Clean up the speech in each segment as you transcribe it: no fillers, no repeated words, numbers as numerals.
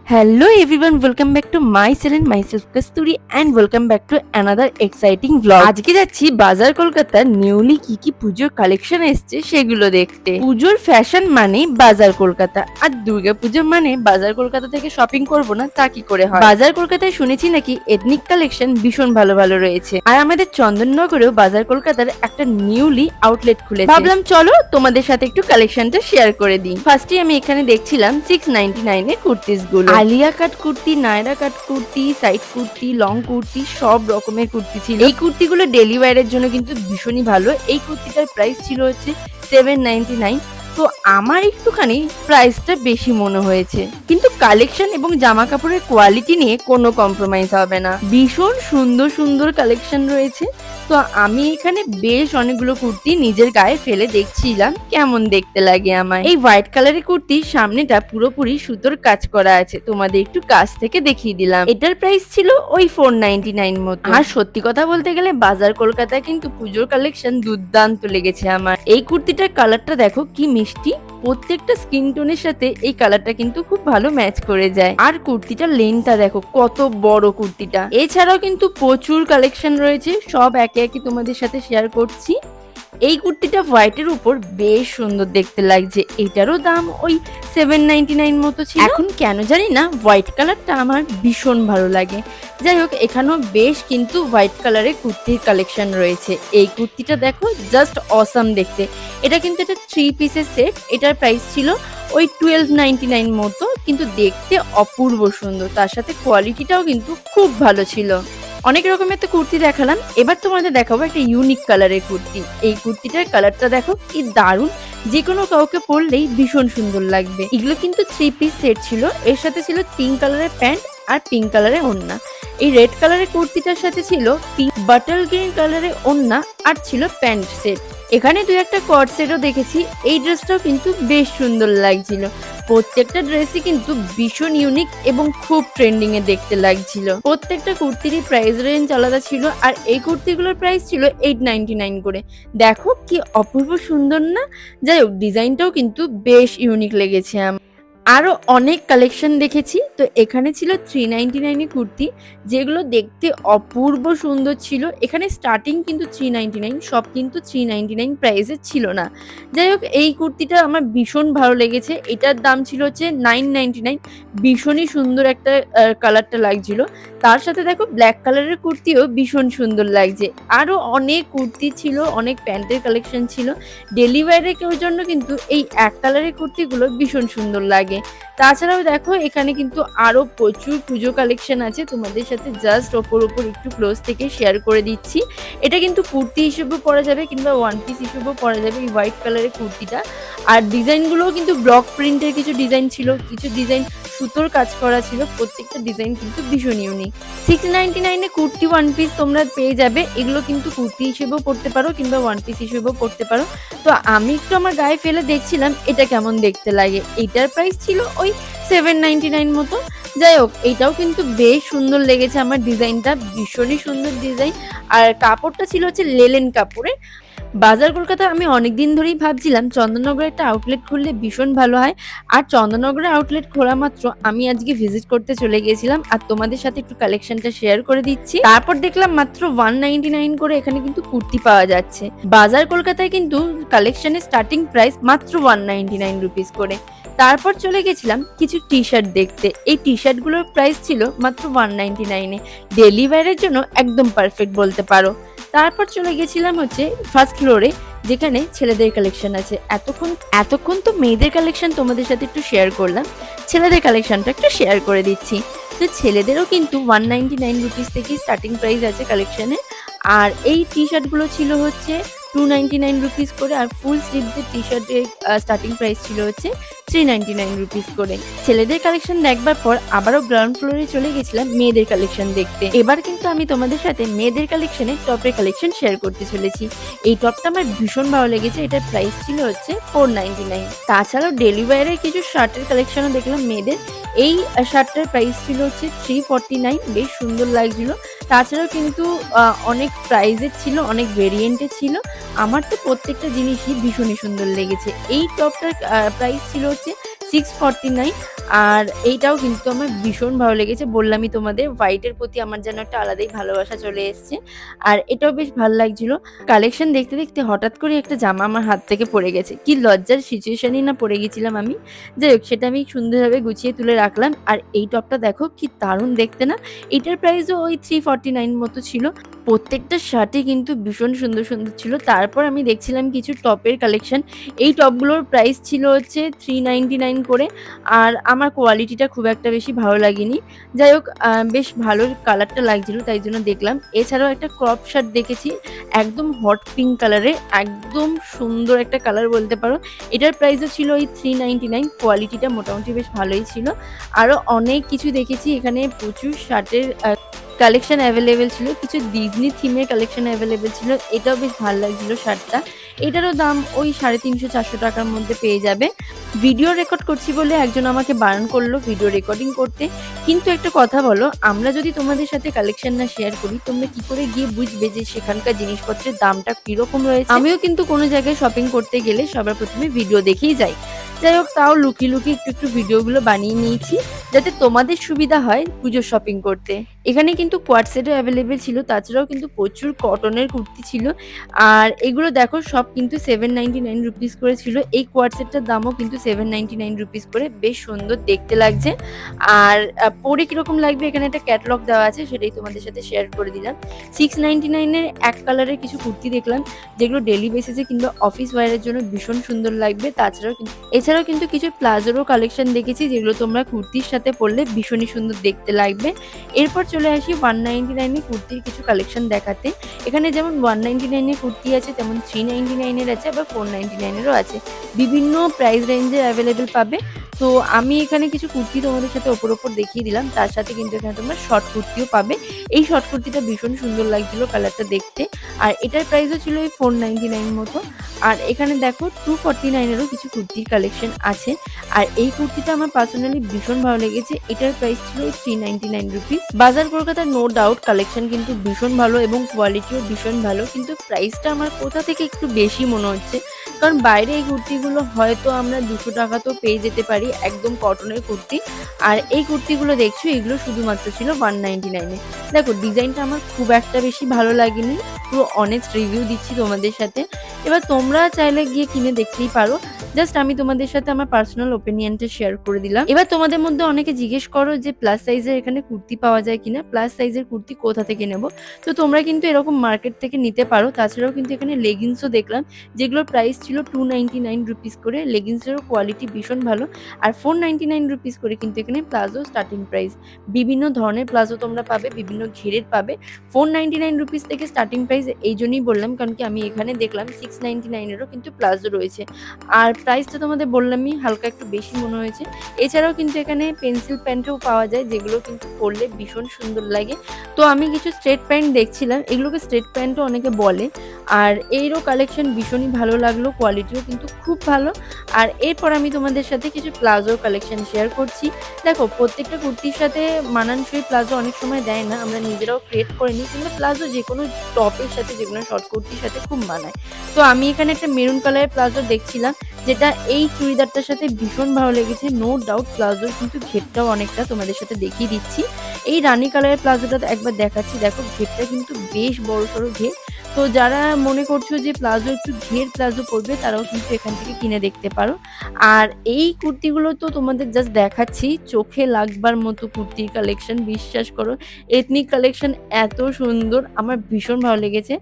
Hello everyone, welcome back to my channel, myself Kasturi and welcome back to another exciting vlog. আজকে যাচ্ছি বাজার কলকাতার newly কি পুজোর কালেকশন এসছে সেগুলো দেখতে। পুজোর ফ্যাশন মানে বাজার কলকাতা, আর দুর্গা পুজো মানে বাজার কলকাতা থেকে শপিং করব না তা কি করে হয়। বাজার কলকাতায় শুনেছি নাকি এথনিক কালেকশন ভীষণ ভালো ভালো রয়েছে, আর আমাদের চন্দননগরেও বাজার কলকাতার একটা নিউলি আউটলেট খুলেছে। ভাবলাম চলো তোমাদের সাথে একটু কালেকশনটা শেয়ার করে দিই। ফার্স্টে আমি এখানে দেখছিলাম 699 এর কুর্তিস গুলো। আলিয়া কাট কুর্তি, নায়রা কাট কুর্তি, সাইড কুর্তি, লং কুর্তি, সব রকমের কুর্তি ছিল। এই কুর্তিগুলো ডেলি ওয়্যারের জন্য কিন্তু ভীষণই ভালো। এই কুর্তিটার প্রাইস ছিল হচ্ছে 799। তো আমার একটুখানি প্রাইসটা বেশি মনে হয়েছে, কিন্তু কালেকশন এবং জামা কাপড়ের কোয়ালিটি নিয়ে কোনো কম্প্রোমাইজ হবে না। ভীষণ সুন্দর সুন্দর কালেকশন রয়েছে। তো আমি এখানে বেশ অনেকগুলো কুর্তি নিজের গায়ে ফেলে দেখছিলাম কেমন দেখতে লাগে আমার। এই হোয়াইট কালারের কুর্তির সামনেটা পুরোপুরি সুতোর কাজ করা আছে, তোমাদের একটু কাছ থেকে দেখিয়ে দিলাম। এটার প্রাইস ছিল ওই 499 মতো। আর সত্যি কথা বলতে গেলে বাজার কলকাতায় কিন্তু পুজোর কালেকশন দুর্দান্ত লেগেছে আমার। এই কুর্তিটার কালারটা দেখো কি মিষ্টি, প্রত্যেকটা স্কিন টোনের সাথে এই কালারটা কিন্তু খুব ভালো ম্যাচ করে যায়। আর কুর্তিটার লেন্থটা দেখো কত বড় কুর্তিটা। এছাড়াও কিন্তু প্রচুর কালেকশন রয়েছে, সব একে একে তোমাদের সাথে শেয়ার করছি। এই কুর্তিটা হোয়াইটের উপর বেশ সুন্দর দেখতে লাগছে। এটারও দাম ওই 799 মতো ছিল। এখন কেন জানি না হোয়াইট কালারটা আমার ভীষণ ভালো লাগে। যাই হোক, এখানেও বেশ কিন্তু হোয়াইট কালারের কুর্তির কালেকশন রয়েছে। এই কুর্তিটা দেখো জাস্ট অসাম দেখতে। এটা কিন্তু একটা 3 পিসের সেট। এটার প্রাইস ছিল ওই 1299 মতো, কিন্তু দেখতে অপূর্ব সুন্দর। তার সাথে কোয়ালিটিটাও কিন্তু খুব ভালো ছিল। অনেক রকমের তো কুর্তি দেখালাম, এবার তোমাদের দেখাবো একটা ইউনিক কালারের কুর্তি। এই কুর্তিটার কালারটা দেখো কি দারুণ, যে কোনো কাউকে পরলেই ভীষণ সুন্দর লাগবে। এগুলো কিন্তু 3 পিস সেট ছিল। এর সাথে ছিল পিঙ্ক কালারের প্যান্ট আর পিঙ্ক কালারের ওড়না। এই রেড কালারের কুর্তিটার সাথে ছিল পিঙ্ক বাটল গ্রিন কালারের ওড়না আর ছিল প্যান্ট সেট। এখানে দুই একটা কট সেটও দেখেছি। এই ড্রেসটাও কিন্তু বেশ সুন্দর লাগছিল। প্রত্যেকটা ড্রেসই কিন্তু ভীষণ ইউনিক এবং খুব ট্রেন্ডিং এ দেখতে লাগছিল। প্রত্যেকটা কুর্তিরই প্রাইস রেঞ্জ আলাদা ছিল, আর এই কুর্তিগুলোর প্রাইস ছিল 899 করে। দেখো কি অপূর্ব সুন্দর না। যাই হোক, ডিজাইনটাও কিন্তু বেশ ইউনিক লেগেছে আমার। আরো অনেক কালেকশন দেখেছি। তো এখানে ছিল 399 এর কুর্তি, যেগুলো দেখতে অপূর্ব সুন্দর ছিল। এখানে স্টার্টিং কিন্তু 399, সব কিন্তু 399 প্রাইসের ছিল না। যাই হোক, এই কুর্তিটা আমার ভীষণ ভালো লেগেছে। এটার দাম ছিল হচ্ছে 999। ভীষণই সুন্দর একটা কালারটা লাগছিল। তার সাথে দেখো ব্ল্যাক কালারের কুর্তিও ভীষণ সুন্দর লাগছে। আরো অনেক কুর্তি ছিল, অনেক প্যান্টের কালেকশন ছিল। ডেলি ওয়্যারের জন্য কিন্তু এই এক কালারের কুর্তিগুলো ভীষণ সুন্দর লাগে। তাছাড়াও দেখো এখানে কিন্তু আরো প্রচুর পুজো কালেকশন আছে, তোমাদের সাথে জাস্ট ওপর একটু ক্লোজ থেকে শেয়ার করে দিচ্ছি। এটা কিন্তু কুর্তি হিসেবেও পরা যাবে কিংবা ওয়ান পিস হিসেবেও পরা যাবে, এই হোয়াইট কালারের কুর্তিটা। আর ডিজাইনগুলোও কিন্তু ব্লক প্রিন্টের কিছু ডিজাইন ছিল, কিছু ডিজাইন সুতোর কাজ করা ছিল। প্রত্যেকটা ডিজাইন কিন্তু ভীষণ ইউনিক। 699 এ কুর্তি ওয়ান পিস তোমরা পেয়ে যাবে। এগুলো কিন্তু কুর্তি হিসেবেও পরতে পারো কিংবা ওয়ান পিস হিসেবেও পরতে পারো। তো আমি একটু আমার গায়ে ফেলে দেখছিলাম এটা কেমন দেখতে লাগে। এইটার প্রাইস ছিল ওই 799 মতো। যাই হোক, এইটাও কিন্তু বেশ সুন্দর লেগেছে আমার। ডিজাইনটা ভীষণই সুন্দর ডিজাইন, আর কাপড়টা ছিল হচ্ছে লেলেন কাপড়ের। বাজার কলকাতা আমি অনেকদিন ধরেই ভাবছিলাম চন্দননগরে একটা আউটলেট খুললে ভীষণ ভালো হয়। আর চন্দননগরে আউটলেট খোলা মাত্র আমি আজকে ভিজিট করতে চলে গিয়েছিলাম, আর তোমাদের সাথে একটু কালেকশনটা শেয়ার করে দিচ্ছি। তারপর দেখলাম মাত্র 199 করে এখানে কিন্তু কুর্তি পাওয়া যাচ্ছে। বাজার কলকাতায় কিন্তু কালেকশনের স্টার্টিং প্রাইস মাত্র 199 রুপিস করে। তারপর চলে গেছিলাম কিছু টি শার্ট দেখতে। এই টি শার্ট গুলোর প্রাইস ছিল মাত্র 199 এ। ডেলি ওয়্যারের জন্য একদম পারফেক্ট বলতে পারো। তারপর চলে গেছিলাম হচ্ছে ফার্স্ট ফ্লোরে, যেখানে ছেলেদের কালেকশন আছে। এতক্ষণ তো মেয়েদের কালেকশন তোমাদের সাথে একটু শেয়ার করলাম, ছেলেদের কালেকশনটা একটু শেয়ার করে দিচ্ছি। তো ছেলেদেরও কিন্তু 199 রুপিস থেকে স্টার্টিং প্রাইস আছে কালেকশনে। আর এই টি শার্টগুলো ছিল হচ্ছে 299 রুপিস করে, আর ফুল স্লিভসের টি শার্টের স্টার্টিং প্রাইস ছিল হচ্ছে 399 রুপিস করে। ছেলেদের কালেকশন দেখবার পর আবারও গ্রাউন্ড ফ্লোরে চলে গেছিলাম মেয়েদের কালেকশন দেখতে। এবার কিন্তু আমি তোমাদের সাথে মেয়েদের কালেকশনে টপের কালেকশন শেয়ার করতে চলেছি। এই টপটা আমার ভীষণ ভালো লেগেছে। এটার প্রাইস ছিল হচ্ছে 499। তাছাড়াও ডেলি ওয়্যারের কিছু শার্টের কালেকশনও দেখলাম মেয়েদের। এই শার্টটার প্রাইস ছিল হচ্ছে 349, বেশ সুন্দর লাগছিল। তাছাড়াও কিন্তু অনেক প্রাইজের ছিল, অনেক ভেরিয়েন্টের ছিল। আমার তো প্রত্যেকটা জিনিসই ভীষণই সুন্দর লেগেছে। এই টপটার প্রাইস ছিল হচ্ছে 649। আর এইটাও কিন্তু আমার ভীষণ ভালো লেগেছে। বললামই তোমাদের হোয়াইটের প্রতি আমার যেন একটা আলাদাই ভালোবাসা চলে এসছে। আর এটাও বেশ ভাল লাগছিল। কালেকশন দেখতে, দেখতে হঠাৎ করে একটা জামা আমার হাত থেকে পড়ে গেছে। কি লজ্জার সিচুয়েশনেই না পড়ে গেছিলাম আমি। যাই হোক সেটা আমি সুন্দরভাবে গুছিয়ে তুলে রাখলাম। আর এই টপটা দেখো কি দারুণ দেখতে না? এটার প্রাইসও ওই 349 মতো ছিল। প্রত্যেকটা শার্টই কিন্তু ভীষণ সুন্দর, সুন্দর ছিল। তারপর আমি দেখছিলাম কিছু টপের কালেকশন। এই টপগুলোর প্রাইস ছিল হচ্ছে 399 করে। আর আমার কোয়ালিটিটা খুব একটা বেশি ভালো লাগেনি। যাই হোক বেশ ভালো কালারটা লাগছিল তাই জন্য দেখলাম। এছাড়াও একটা ক্রপ শার্ট দেখেছি একদম হট পিঙ্ক কালারের, একদম সুন্দর একটা কালার বলতে পারো। এটার প্রাইসও ছিল ওই 399, কোয়ালিটিটা মোটামুটি বেশ ভালোই ছিল। আরো অনেক কিছু দেখেছি এখানে প্রচুর শার্টের কালেকশন অ্যাভেলেবেল ছিল। কিছু ডিজনি থিমের কালেকশন অ্যাভেলেবেল ছিল। এটাও বেশ ভাল লাগছিল শার্টটা। এটারও দাম ওই 350-400 টাকার মধ্যে পেয়ে যাবে। ভিডিও রেকর্ড করছি বলে একজন আমাকে বারণ করলো ভিডিও রেকর্ডিং করতে। কিন্তু একটা কথা বলো, আমরা যদি তোমাদের সাথে কালেকশন না শেয়ার করি, তোমরা কি করে গিয়ে বুঝবে যে সেখানকার জিনিসপত্রের দামটা কিরকম রয়েছে? আমিও কিন্তু কোনো জায়গায় শপিং করতে গেলে সবার প্রথমে ভিডিও দেখেই যাই। যাই হোক তাও লুকিয়ে, লুকিয়ে একটু ভিডিওগুলো বানিয়ে নিয়েছি যাতে তোমাদের সুবিধা হয় পুজোর শপিং করতে। এখানে কিন্তু কোয়াড সেটও অ্যাভেলেবেল ছিল। তাছাড়াও কিন্তু প্রচুর কটনের কুর্তি ছিল। আর এগুলো দেখো সব কিন্তু 799 রুপিস করে ছিল। এই কোয়াড সেটটার দামও কিন্তু 799 রুপিস করে। বেশ সুন্দর দেখতে লাগছে। আর পরে কিরকম লাগবে এখানে একটা ক্যাটালগ দেওয়া আছে, সেটাই তোমাদের সাথে শেয়ার করে দিলাম। 699 এর এক কালারের কিছু কুর্তি দেখলাম যেগুলো ডেইলি বেসিসে কিংবা অফিস ওয়্যারের জন্য ভীষণ সুন্দর লাগবে। এছাড়াও কিন্তু কিছু প্লাজোরও কালেকশন দেখেছি যেগুলো তোমরা কুর্তির সাথে পরলে ভীষণই সুন্দর দেখতে লাগবে। এরপর চলে আসি 199 এ কুর্তির কিছু কালেকশন দেখাতে। এখানে যেমন 199 এর কুর্তি আছে, তেমন 399 এর আছে, আবার 499 এরও আছে। বিভিন্ন প্রাইস রেঞ্জের অ্যাভেলেবেল পাবে। তো আমি এখানে কিছু কুর্তি তোমাদের সাথে ওপর দেখিয়ে দিলাম। তার সাথে কিন্তু এখানে তোমরা শর্ট কুর্তিও পাবে। এই শর্ট কুর্তিটা ভীষণ সুন্দর লাগছিল কালারটা দেখতে। আর এটার প্রাইসও ছিল ওই 499 মতো। আর এখানে দেখো 249 এরও কিছু কুর্তির কালেকশন আছে। আর এই কুর্তিটা আমার পার্সোনালি ভীষণ ভালো লেগেছে। এটার প্রাইস ছিল 399 রুপিস। বাজার কলকাতার নো ডাউট কালেকশন কিন্তু ভীষণ ভালো এবং কোয়ালিটিও ভীষণ ভালো, কিন্তু প্রাইসটা আমার কোথা থেকে একটু বেশি মনে হচ্ছে। কারণ বাইরে এই কুর্তিগুলো হয়তো আমরা 200 টাকা তো পেয়ে যেতে পারি একদম কটনের কুর্তি। আর এই কুর্তিগুলো দেখছো এগুলো শুধুমাত্র ছিল 199 এ। দেখো ডিজাইনটা আমার খুব একটা বেশি ভালো লাগেনি। পুরো অনেস্ট রিভিউ দিচ্ছি তোমাদের সাথে। এবার তোমরা চাইলে গিয়ে কিনে দেখতেই পারো। জাস্ট আমি তোমাদের সাথে আমার পার্সোনাল ওপিনিয়নটা শেয়ার করে দিলাম। এবার তোমাদের মধ্যে অনেকে জিজ্ঞেস করো যে প্লাস সাইজের এখানে কুর্তি পাওয়া যায় কিনা, প্লাস সাইজের কুর্তি কোথা থেকে নেব। তো তোমরা কিন্তু এরকম মার্কেট থেকে নিতে পারো। তাছাড়াও কিন্তু এখানে লেগিংসও দেখলাম যেগুলোর প্রাইস ছিল 299 রুপিস করে। লেগিংসেরও কোয়ালিটি ভীষণ ভালো। আর 499 রুপিস করে কিন্তু এখানে প্লাজো স্টার্টিং প্রাইস। বিভিন্ন ধরনের প্লাজো তোমরা পাবে, বিভিন্ন ঘেরের পাবে। 499 রুপিস থেকে স্টার্টিং প্রাইস এই জন্যই বললাম কারণ কি আমি এখানে দেখলাম 699 এরও কিন্তু প্লাজো রয়েছে। আর প্রাইসটা তোমাদের বললামই হালকা একটু বেশি মনে হয়েছে। এছাড়াও কিন্তু এখানে পেন্সিল প্যান্টও পাওয়া যায় যেগুলো কিন্তু পরলে ভীষণ সুন্দর লাগে। তো আমি কিছু স্ট্রেট প্যান্ট দেখছিলাম, এগুলোকে স্ট্রেট প্যান্টও অনেকে বলে। আর এরও কালেকশন ভীষণই ভালো লাগলো, কোয়ালিটিও কিন্তু খুব ভালো। আর এরপর আমি তোমাদের সাথে কিছু প্লাজোর কালেকশন শেয়ার করছি। দেখো প্রত্যেকটা কুর্তির সাথে মানানসই প্লাজো অনেক সময় দেয় না, আমরা নিজেরাও ক্রিয়েট করে নিই, কিন্তু প্লাজো যে কোনো টপের সাথে যে কোনো শর্ট কুর্তির সাথে খুব মানায়। তো আমি এখানে একটা মেরুন কালারের প্লাজো দেখছিলাম যেটা এই চুড়িদারটার সাথে ভীষণ ভালো লেগেছে। নো ডাউট প্লাজোর কিন্তু ঘেরটাও অনেকটা তোমাদের সাথে দেখিয়ে দিচ্ছি। এই রানী কালারের প্লাজোটা একবার দেখাচ্ছি, দেখো ঘেরটা কিন্তু বেশ বড়সড় ঘের। তো যারা মনে করছো যে প্লাজো একটু ঘের প্লাজো পরবে তারাও কিন্তু এখান থেকে কিনে দেখতে পারো। আর এই কুর্তিগুলো তো তোমাদের জাস্ট দেখাচ্ছি, চোখে লাগবার মতো কুর্তির কালেকশন, বিশ্বাস করো এথনিক কালেকশন এত সুন্দর, আমার ভীষণ ভালো লেগেছে।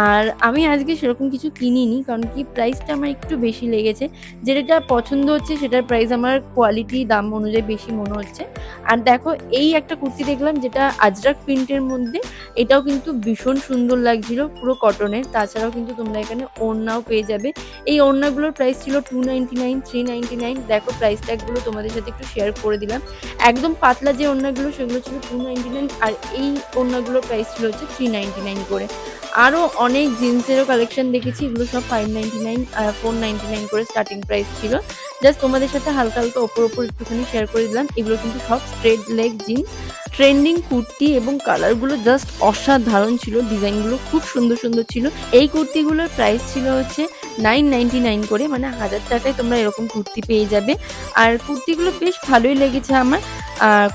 আর আমি আজকে সেরকম কিছু কিনিনি কারণ কি প্রাইসটা আমার একটু বেশি লেগেছে। যেটা পছন্দ হচ্ছে সেটার প্রাইস আমার কোয়ালিটি দাম অনুযায়ী বেশি মনে হচ্ছে। আর দেখো এই একটা কুর্তি দেখলাম যেটা আজরাক প্রিন্টের মধ্যে, এটাও কিন্তু ভীষণ সুন্দর লাগছিল, পুরো কটনের। তাছাড়াও কিন্তু তোমরা এখানে ওড়নাও পেয়ে যাবে। এই ওড়নাগুলোর প্রাইস ছিল 299, 399। দেখো প্রাইস ট্যাগগুলো তোমাদের সাথে একটু শেয়ার করে দিলাম। একদম পাতলা যে ওড়নাগুলো সেগুলো ছিল 299, আর এই ওড়নাগুলোর প্রাইস ছিল হচ্ছে 399 করে। আরও অনেক জিন্সেরও কালেকশন দেখেছি, এগুলো সব 599 আর 499 করে স্টার্টিং প্রাইস ছিল। জাস্ট তোমাদের সাথে হালকা হালকা ওপর একটুখানি শেয়ার করে দিলাম। এগুলো কিন্তু সব straight leg jeans, trending kurti এবং কালারগুলো জাস্ট অসাধারণ ছিল, ডিজাইনগুলো খুব সুন্দর সুন্দর ছিল। এই কুর্তিগুলোর প্রাইস ছিল হচ্ছে 999 করে, মানে 1000 টাকায় তোমরা এরকম কুর্তি পেয়ে যাবে। আর কুর্তিগুলো বেশ ভালোই লেগেছে আমার।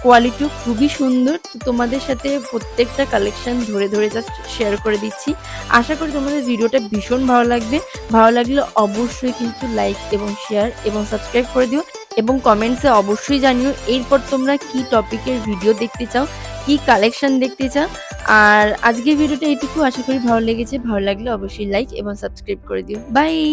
কোয়ালিটিও খুবই সুন্দর। তো তোমাদের সাথে প্রত্যেকটা কালেকশন ধরে, ধরে জাস্ট শেয়ার করে দিচ্ছি। আশা করি তোমাদের ভিডিওটা ভীষণ ভালো লাগবে। ভালো লাগলে অবশ্যই কিন্তু লাইক এবং শেয়ার এবং সাবস্ক্রাইব করে দিও এবং কমেন্টসে অবশ্যই জানিও এরপর তোমরা কি টপিকের ভিডিও দেখতে চাও, কি কালেকশন দেখতে চাও। আর আজকের ভিডিওটা এইটুকু, আশা করি ভালো লেগেছে। ভালো লাগলে অবশ্যই লাইক এবং সাবস্ক্রাইব করে দিও। বাই।